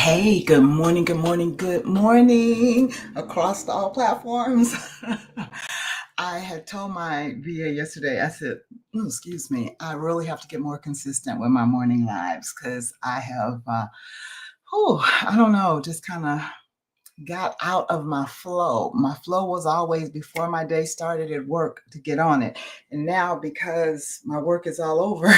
Hey, good morning, good morning, good morning across all platforms. I had told my VA yesterday, I said, "Oh, excuse me, I really have to get more consistent with my morning lives because I have, I don't know, just kind of got out of my flow. My flow was always before my day started at work to get on it. And now because my work is all over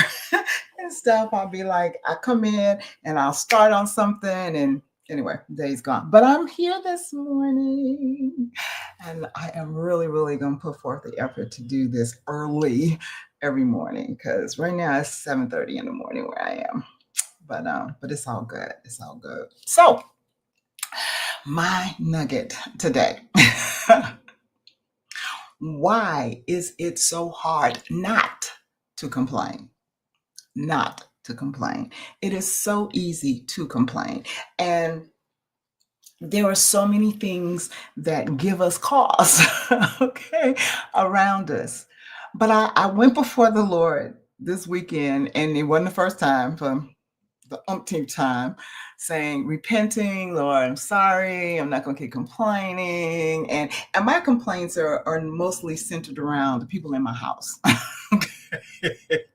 and stuff, I'll be like, I come in and I'll start on something and anyway, day's gone. But I'm here this morning and I am really, really gonna put forth the effort to do this early every morning because right now it's 7:30 in the morning where I am. But it's all good. It's all good. So my nugget today. Why is it so hard not to complain? Not to complain. It is so easy to complain. And there are so many things that give us cause, okay, around us. But I went before the Lord this weekend, and it wasn't the first time for the umpteenth time, saying, repenting, Lord, I'm sorry, I'm not going to keep complaining. And my complaints are mostly centered around the people in my house. Okay.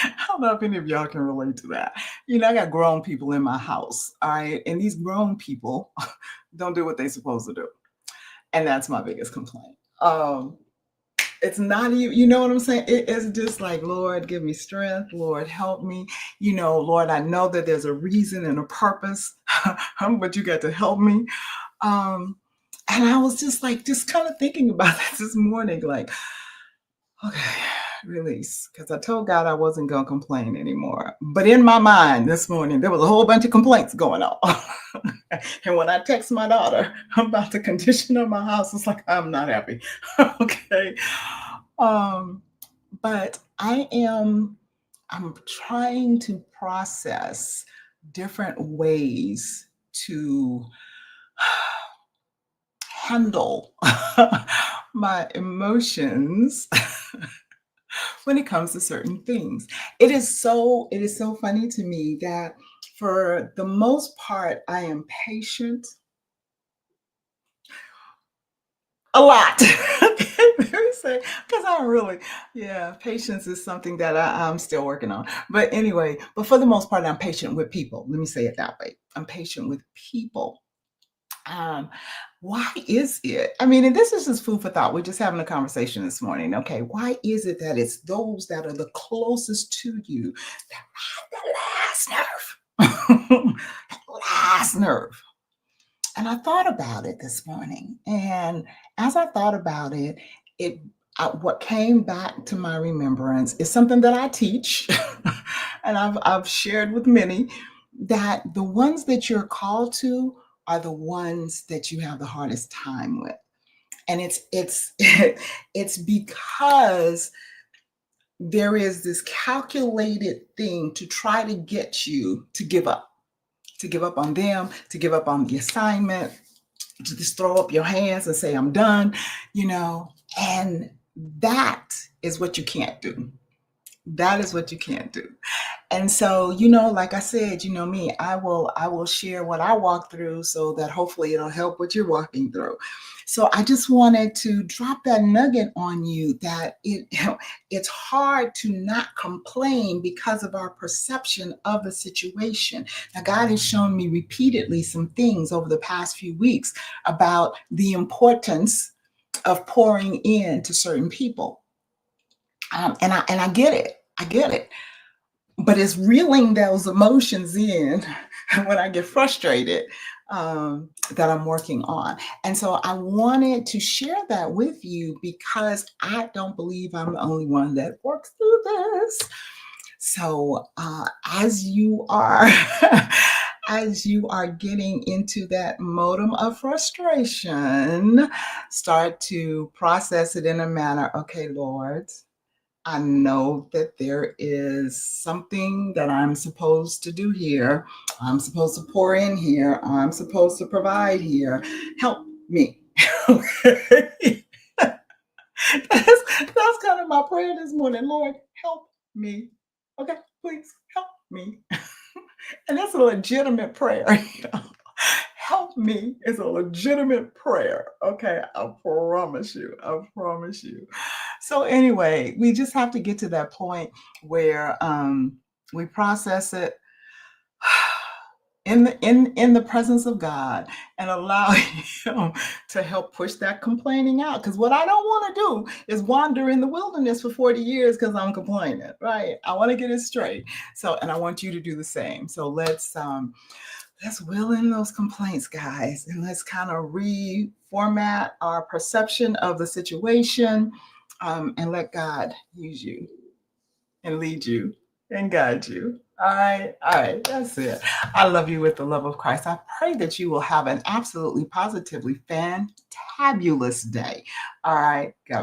I don't know if any of y'all can relate to that. I got grown people in my house, all right? And these grown people don't do what they're supposed to do. And that's my biggest complaint. It's not even, you know what I'm saying? It is just like, Lord, give me strength. Lord, help me. Lord, I know that there's a reason and a purpose, but you got to help me. Um, and I was just like, just kind of thinking about this morning, like, okay, release. Because I told God I wasn't going to complain anymore. But in my mind this morning, there was a whole bunch of complaints going on. And when I text my daughter about the condition of my house, it's like, I'm not happy. Okay. Um, but I'm trying to process different ways to handle my emotions when it comes to certain things. It is so funny to me that for the most part I am patient a lot. Because I'm really, yeah, patience is something that I'm still working on. But anyway, but for the most part, I'm patient with people. Let me say it that way. I'm patient with people. Um, why is it? I mean, and this is just food for thought. We're just having a conversation this morning. Okay, why is it that it's those that are the closest to you that have the last nerve? That last nerve. And I thought about it this morning. And as I thought about it, it what came back to my remembrance is something that I teach, and I've shared with many that the ones that you're called to are the ones that you have the hardest time with. And it's it's because there is this calculated thing to try to get you to give up on them, to give up on the assignment, to just throw up your hands and say, I'm done, you know, and that is what you can't do. That is what you can't do. And so, like I said, me, I will share what I walk through so that hopefully it'll help what you're walking through. So I just wanted to drop that nugget on you that it's hard to not complain because of our perception of the situation. Now, God has shown me repeatedly some things over the past few weeks about the importance of pouring in to certain people. And I get it. I get it, but it's reeling those emotions in when I get frustrated, that I'm working on. And so I wanted to share that with you because I don't believe I'm the only one that works through this. So as you are as you are getting into that modem of frustration, start to process it in a manner, okay, Lord, I know that there is something that I'm supposed to do here. I'm supposed to pour in here. I'm supposed to provide here. Help me. Okay. That's kind of my prayer this morning. Lord, help me. Okay, please help me. And that's a legitimate prayer. me is a legitimate prayer. Okay, I promise you. I promise you. So anyway, we just have to get to that point where we process it in the presence of God and allow him to help push that complaining out. Because what I don't want to do is wander in the wilderness for 40 years because I'm complaining, right? I want to get it straight. So, and I want you to do the same. So let's wheel in those complaints, guys, and let's kind of reformat our perception of the situation, and let God use you and lead you and guide you. All right, that's it. I love you with the love of Christ. I pray that you will have an absolutely positively fantabulous day. All right, God